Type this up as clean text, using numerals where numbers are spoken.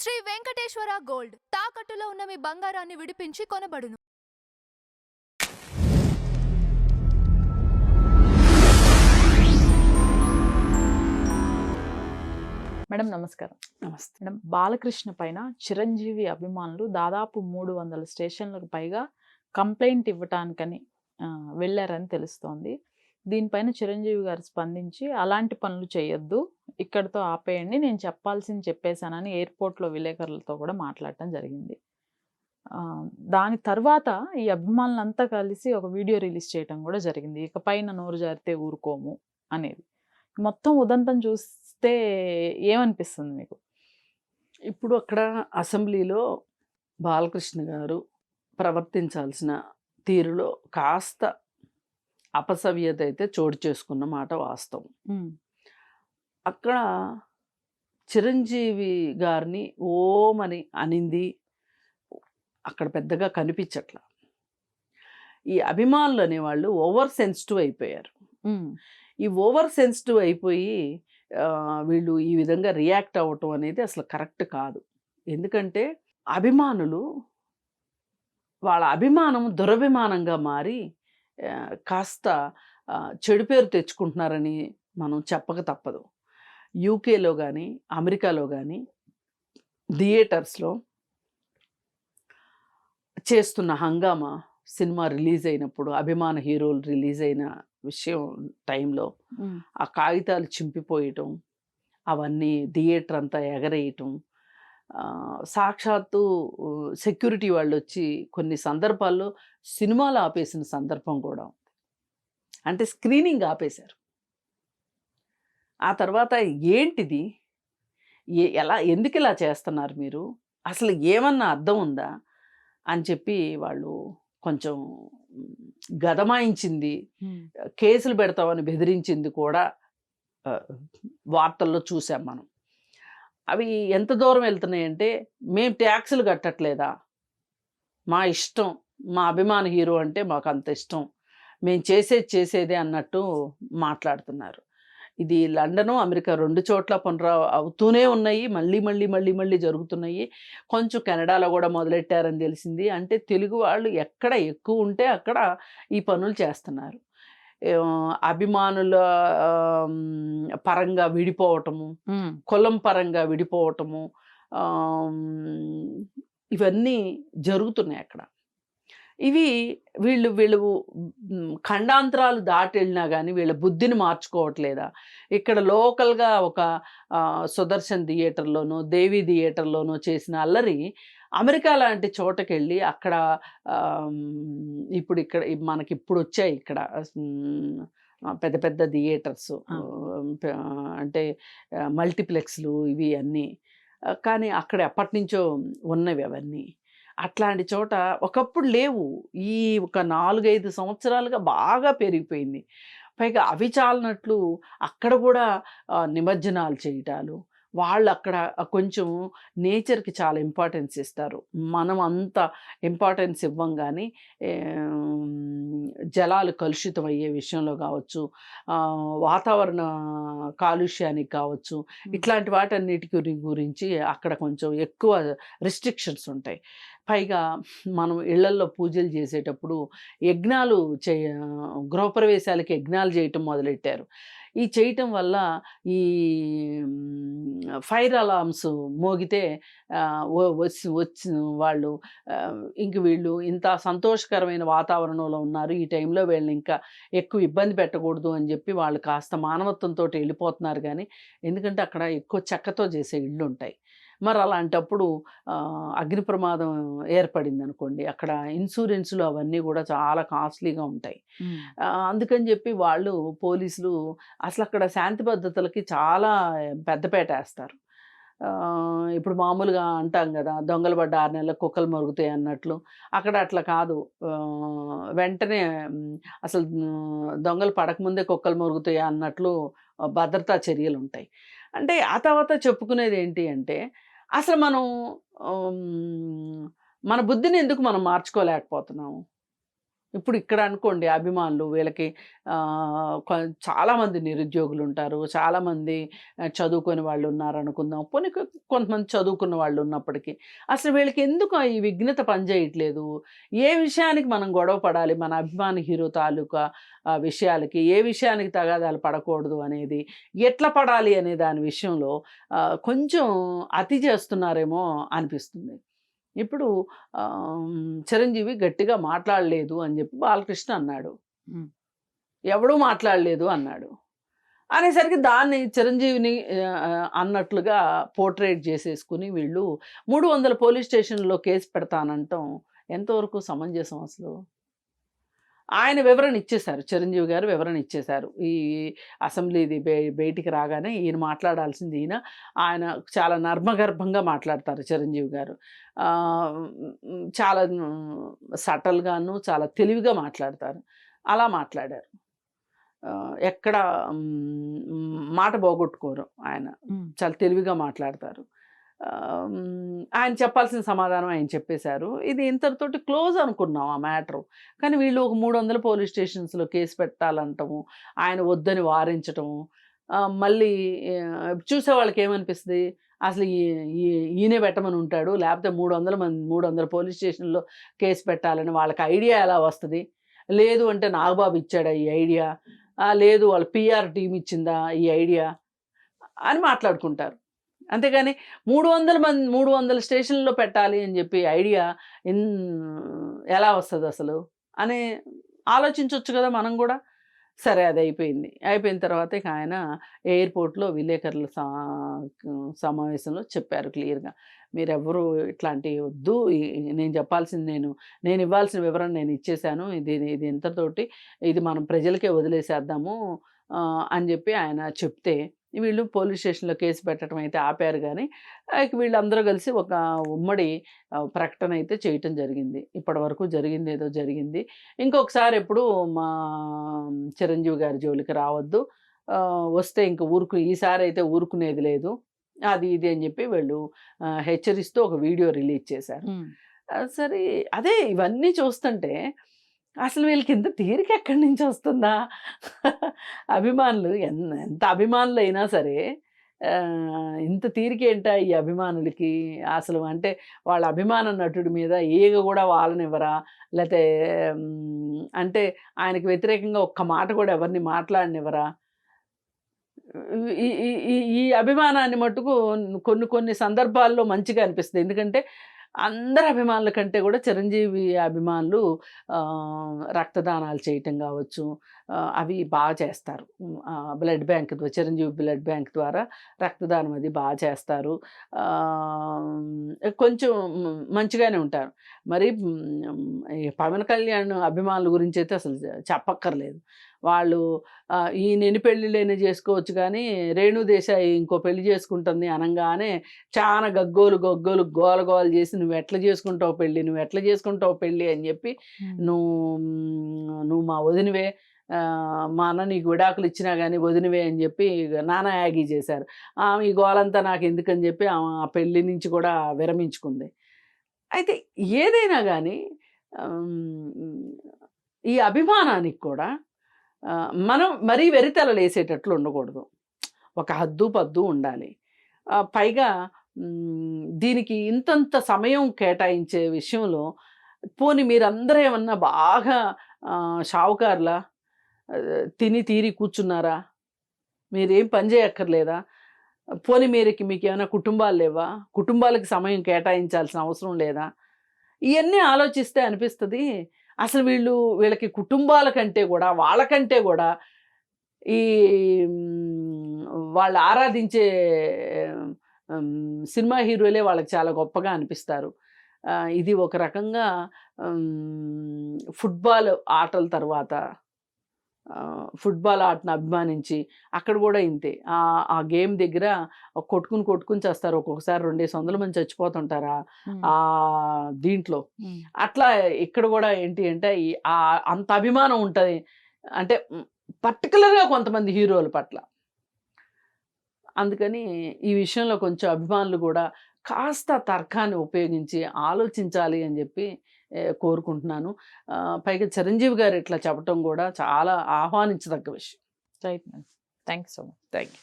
Shri Venkateswara gold తాకట్టులో ఉన్న మీ బంగారాన్ని విడిపించి కొనబడును. మేడం నమస్కారం. నమస్తే. మేడం, బాలకృష్ణ పైన చిరంజీవి అభిమానులు దాదాపు 300 స్టేషన్లకు పైగా కంప్లైంట్ ఇవ్వటానికని వెళ్ళారని తెలుస్తోంది. దీనిపైన చిరంజీవి గారు స్పందించి అలాంటి పనులు చేయొద్దు, ఇక్కడితో ఆపేయండి, నేను చెప్పాల్సింది చెప్పేశానని ఎయిర్పోర్ట్లో విలేకరులతో కూడా మాట్లాడటం జరిగింది. దాని తర్వాత ఈ అభిమానులంతా కలిసి ఒక వీడియో రిలీజ్ చేయడం కూడా జరిగింది. ఇకపైన నోరు జారితే ఊరుకోము అనేది. మొత్తం ఉదంతం చూస్తే ఏమనిపిస్తుంది మీకు? ఇప్పుడు అక్కడ అసెంబ్లీలో బాలకృష్ణ గారు ప్రవర్తించాల్సిన తీరులో కాస్త అపసవ్యత అయితే చోటు చేసుకున్న మాట వాస్తవం. అక్కడ చిరంజీవి గారిని ఓమని అనింది అక్కడ పెద్దగా కనిపించట్లా. ఈ అభిమానులు అనేవాళ్ళు ఓవర్ సెన్సిటివ్ అయిపోయారు. ఈ ఓవర్ సెన్సిటివ్ అయిపోయి వీళ్ళు ఈ విధంగా రియాక్ట్ అవ్వటం అనేది అసలు కరెక్ట్ కాదు. ఎందుకంటే అభిమానులు వాళ్ళ అభిమానం దురభిమానంగా మారి కాస్త చెడు పేరు తెచ్చుకుంటున్నారని మనం చెప్పక తప్పదు. యూకేలో కానీ అమెరికాలో కానీ థియేటర్స్లో చేస్తున్న హంగామా సినిమా రిలీజ్ అయినప్పుడు అభిమాన హీరోలు రిలీజ్ అయిన విషయం టైంలో ఆ కాగితాలు చింపిపోయటం, అవన్నీ థియేటర్ అంతా ఎగరేయటం, సాక్షాత్తు సెక్యూరిటీ వాళ్ళు వచ్చి కొన్ని సందర్భాల్లో సినిమాలు ఆపేసిన సందర్భం కూడా ఉంది. అంటే స్క్రీనింగ్ ఆపేశారు. ఆ తర్వాత ఏంటిది, ఎందుకు ఇలా చేస్తున్నారు మీరు, అసలు ఏమన్నా అర్థం ఉందా అని చెప్పి వాళ్ళు కొంచెం గదమాయించింది, కేసులు పెడతామని బెదిరించింది కూడా వార్తల్లో చూసాం మనం. అవి ఎంత దూరం వెళ్తున్నాయంటే, మేము ట్యాక్సులు కట్టట్లేదా, మా ఇష్టం, మా అభిమాన హీరో అంటే మాకు అంత ఇష్టం, మేము చేసేదే అన్నట్టు మాట్లాడుతున్నారు. ఇది లండను అమెరికా 2 చోట్ల అవుతూనే ఉన్నాయి, మళ్ళీ జరుగుతున్నాయి. కొంచెం కెనడాలో కూడా మొదలెట్టారని తెలిసింది. అంటే తెలుగు వాళ్ళు ఎక్కడ ఎక్కువ ఉంటే అక్కడ ఈ పనులు చేస్తున్నారు. అభిమానుల పరంగా విడిపోవటము, కులం పరంగా విడిపోవటము, ఇవన్నీ జరుగుతున్నాయి అక్కడ. ఇవి వీళ్ళు ఖండాంతరాలు దాటి వెళ్ళినా కానీ వీళ్ళ బుద్ధిని మార్చుకోవట్లేదా? ఇక్కడ లోకల్గా ఒక సుదర్శన్ థియేటర్లోనో దేవి థియేటర్లోనో చేసిన అల్లరి అమెరికా లాంటి చోటకెళ్ళి అక్కడ ఇక్కడ మనకి వచ్చాయి ఇక్కడ పెద్ద పెద్ద థియేటర్స్, అంటే మల్టీప్లెక్స్లు ఇవి అన్నీ. కానీ అక్కడ ఎప్పటి నుంచో ఉన్నవి అవన్నీ. అట్లాంటి చోట ఒకప్పుడు లేవు. ఈ ఒక 4-5 సంవత్సరాలుగా బాగా పెరిగిపోయింది. పైగా అవి చాలనట్లు అక్కడ కూడా నిమజ్జనాలు చేయటాలు, వాళ్ళు అక్కడ కొంచెం నేచర్కి చాలా ఇంపార్టెన్స్ ఇస్తారు. మనం అంత ఇంపార్టెన్స్ ఇవ్వం. కానీ జలాలు కలుషితం అయ్యే విషయంలో కావచ్చు, వాతావరణ కాలుష్యానికి కావచ్చు, ఇట్లాంటి వాటన్నిటి గురించి అక్కడ కొంచెం ఎక్కువ రిస్ట్రిక్షన్స్ ఉంటాయి. పైగా మనం ఇళ్లల్లో పూజలు చేసేటప్పుడు యజ్ఞాలు గృహప్రవేశాలకి యజ్ఞాలు చేయటం మొదలెట్టారు. ఈ చేయటం వల్ల ఈ ఫైర్ అలార్మ్స్ మోగితే వచ్చి వాళ్ళు వీళ్ళు ఇంత సంతోషకరమైన వాతావరణంలో ఉన్నారు, ఈ టైంలో వీళ్ళని ఇంకా ఎక్కువ ఇబ్బంది పెట్టకూడదు అని చెప్పి వాళ్ళు కాస్త మానవత్వంతో వెళ్ళిపోతున్నారు. కానీ ఎందుకంటే అక్కడ ఎక్కువ చెక్కతో చేసే ఇళ్ళు ఉంటాయి. మరి అలాంటప్పుడు అగ్ని ప్రమాదం ఏర్పడింది అనుకోండి, అక్కడ ఇన్సూరెన్స్లు అవన్నీ కూడా చాలా కాస్ట్లీగా ఉంటాయి. అందుకని చెప్పి వాళ్ళు పోలీసులు అసలు అక్కడ శాంతి భద్రతలకి చాలా పెద్దపేట వేస్తారు. ఇప్పుడు మామూలుగా అంటాం కదా, దొంగలు పడ్డ 6 నెలలకు కుక్కలు మరుగుతాయి అన్నట్లు, అక్కడ అట్లా కాదు. వెంటనే అసలు దొంగలు పడకముందే కుక్కలు మరుగుతాయి అన్నట్లు భద్రతా చర్యలు ఉంటాయి. అంటే ఆ తర్వాత చెప్పుకునేది ఏంటి అంటే, అసలు మన బుద్ధిని ఎందుకు మనం మార్చుకోలేకపోతున్నాము? ఇప్పుడు ఇక్కడ అనుకోండి అభిమానులు వీళ్ళకి చాలామంది నిరుద్యోగులు ఉంటారు, చాలామంది చదువుకొని వాళ్ళు ఉన్నారు అనుకుందాం. పోనీ కొంతమంది చదువుకున్న వాళ్ళు ఉన్నప్పటికీ అసలు వీళ్ళకి ఎందుకు ఈ విఘ్నత పనిచేయట్లేదు? ఏ విషయానికి మనం గొడవ పడాలి మన అభిమాని హీరో తాలూకా విషయాలకి, ఏ విషయానికి తగాదాలు పడకూడదు అనేది, ఎట్లా పడాలి అనే దాని విషయంలో కొంచెం అతి చేస్తున్నారేమో అనిపిస్తుంది. ఇప్పుడు చిరంజీవి గట్టిగా మాట్లాడలేదు అని చెప్పి బాలకృష్ణ అన్నాడు, ఎవడూ మాట్లాడలేదు అన్నాడు. అనేసరికి దాన్ని చిరంజీవిని అన్నట్లుగా పోర్ట్రేట్ చేసేసుకుని వీళ్ళు 300 పోలీస్ స్టేషన్లో కేసు పెడతానంటాం ఎంతవరకు సమంజసం అసలు? ఆయన వివరణ ఇచ్చేశారు, చిరంజీవి గారు వివరణ ఇచ్చేశారు. ఈ అసెంబ్లీది బయటికి రాగానే ఈయన మాట్లాడాల్సింది ఆయన చాలా నర్మగర్భంగా మాట్లాడతారు చిరంజీవి గారు. చాలా సటల్గాను చాలా తెలివిగా మాట్లాడతారు. అలా మాట్లాడారు, ఎక్కడ మాట పోగొట్టుకోరు ఆయన, చాలా తెలివిగా మాట్లాడతారు. ఆయన చెప్పాల్సిన సమాధానం ఆయన చెప్పేశారు. ఇది ఇంతటితోటి క్లోజ్ అనుకున్నాం ఆ మ్యాటరు. కానీ వీళ్ళు ఒక 300 పోలీస్ స్టేషన్స్లో కేసు పెట్టాలంటము, ఆయన వద్దని వారించటము. మళ్ళీ చూసే వాళ్ళకి ఏమనిపిస్తుంది, అసలు ఈయనే పెట్టమని ఉంటాడు, లేకపోతే 300 పోలీస్ స్టేషన్లో కేసు పెట్టాలని వాళ్ళకి ఐడియా ఎలా వస్తుంది? లేదు అంటే నాగబాబు ఇచ్చాడా ఈ ఐడియా, లేదు వాళ్ళ పిఆర్ టీం ఇచ్చిందా ఈ ఐడియా అని మాట్లాడుకుంటారు. అంతేగాని 300 స్టేషన్లో పెట్టాలి అని చెప్పి ఐడియా ఎలా వస్తుంది అసలు అని ఆలోచించవచ్చు కదా మనం కూడా. సరే అది అయిపోయింది. అయిపోయిన తర్వాత ఇక ఆయన ఎయిర్పోర్ట్లో విలేకరుల సమావేశంలో చెప్పారు క్లియర్గా, మీరెవ్వరూ ఇట్లాంటివి వద్దు, నేను చెప్పాల్సింది నేను ఇవ్వాల్సిన వివరణ నేను ఇచ్చేశాను, ఇది ఇంతతోటి ఇది మనం ప్రజలకే వదిలేసేద్దాము అని చెప్పి ఆయన చెప్తే వీళ్ళు పోలీస్ స్టేషన్లో కేసు పెట్టడం అయితే ఆపారు. కానీ వీళ్ళందరూ కలిసి ఒక ఉమ్మడి ప్రకటన అయితే చేయటం జరిగింది. ఇప్పటి వరకు జరిగింది ఏదో జరిగింది, ఇంకొకసారి ఎప్పుడు మా చిరంజీవి గారి జోలికి రావద్దు, వస్తే ఇంక ఈసారి అయితే ఊరుకునేది లేదు, అది ఇది అని చెప్పి వీళ్ళు హెచ్చరిస్తూ ఒక వీడియో రిలీజ్ చేశారు. సరే అదే ఇవన్నీ చూస్తుంటే అసలు వీళ్ళకి ఇంత తీరిక ఎక్కడి నుంచి వస్తుందా? అభిమానులు ఎంత అభిమానులు అయినా సరే ఇంత తీరికేంటా ఈ అభిమానులకి అసలు? అంటే వాళ్ళ అభిమాన నటుడి మీద ఈగ కూడా వాలనివ్వరా? లేకపోతే అంటే ఆయనకు వ్యతిరేకంగా ఒక్క మాట కూడా ఎవరిని మాట్లాడనివ్వరా? ఈ అభిమానాన్ని మట్టుకు కొన్ని సందర్భాల్లో మంచిగా అనిపిస్తుంది. ఎందుకంటే అందరి అభిమానుల కంటే కూడా చిరంజీవి అభిమానులు రక్తదానాలు చేయటం కావచ్చు, అవి బాగా చేస్తారు. Blood bank Chiranjeevi blood bank ద్వారా రక్తదానం అది బాగా చేస్తారు. కొంచెం మంచిగానే ఉంటారు. మరి పవన్ కళ్యాణ్ అభిమానుల గురించి అయితే అసలు చెప్పక్కర్లేదు. వాళ్ళు ఈయన పెళ్ళిళ్ళైనా చేసుకోవచ్చు, కానీ రేణు దేశాయి ఇంకో పెళ్లి చేసుకుంటుంది అనగానే చాలా గగ్గోలు గోల చేసి నువ్వు ఎట్లా చేసుకుంటావు పెళ్ళి అని చెప్పి నువ్వు మా వదినవే, మా అన్న నీకు విడాకులు ఇచ్చినా కానీ వదినవే అని చెప్పి నానా యాగి చేశారు. ఈ గోలంతా నాకు ఎందుకని చెప్పి ఆ పెళ్ళి నుంచి కూడా విరమించుకుంది. అయితే ఏదైనా కానీ ఈ అభిమానానికి కూడా మనం మరీ వెరితెలలు వేసేటట్లు ఉండకూడదు, ఒక హద్దు పద్దు ఉండాలి. పైగా దీనికి ఇంతంత సమయం కేటాయించే విషయంలో పోనీ మీరందరూ ఏమన్నా బాగా షావుకారులా తిని తీరి కూర్చున్నారా? మీరేం పని చేయక్కర్లేదా? పోనీ మీకు ఏమైనా కుటుంబాలు లేవా? కుటుంబాలకి సమయం కేటాయించాల్సిన అవసరం లేదా? ఇవన్నీ ఆలోచిస్తే అనిపిస్తుంది అసలు వీళ్ళకి కుటుంబాల కంటే కూడా వాళ్ళకంటే కూడా ఈ వాళ్ళు ఆరాధించే సినిమా హీరోలే వాళ్ళకి చాలా గొప్పగా అనిపిస్తారు. ఇది ఒక రకంగా ఫుట్బాల్ ఆటల తర్వాత ఫుట్బాల్ ఆటను అభిమానించి అక్కడ కూడా ఇంతే, ఆ గేమ్ దగ్గర కొట్టుకుని చేస్తారు. ఒక్కొక్కసారి 200 మంది చచ్చిపోతుంటారా ఆ దీంట్లో. అట్లా ఇక్కడ కూడా ఏంటి అంటే అంత అభిమానం ఉంటుంది, అంటే పర్టికులర్గా కొంతమంది హీరోల పట్ల. అందుకని ఈ విషయంలో కొంచెం అభిమానులు కూడా కాస్త తర్కాన్ని ఉపయోగించి ఆలోచించాలి అని చెప్పి కోరుకుంటున్నాను. పైగా చిరంజీవి గారు ఇట్లా చెప్పటం కూడా చాలా ఆహ్వానించదగ్గ విషయం. Right madam. Thank you so much. Thank you.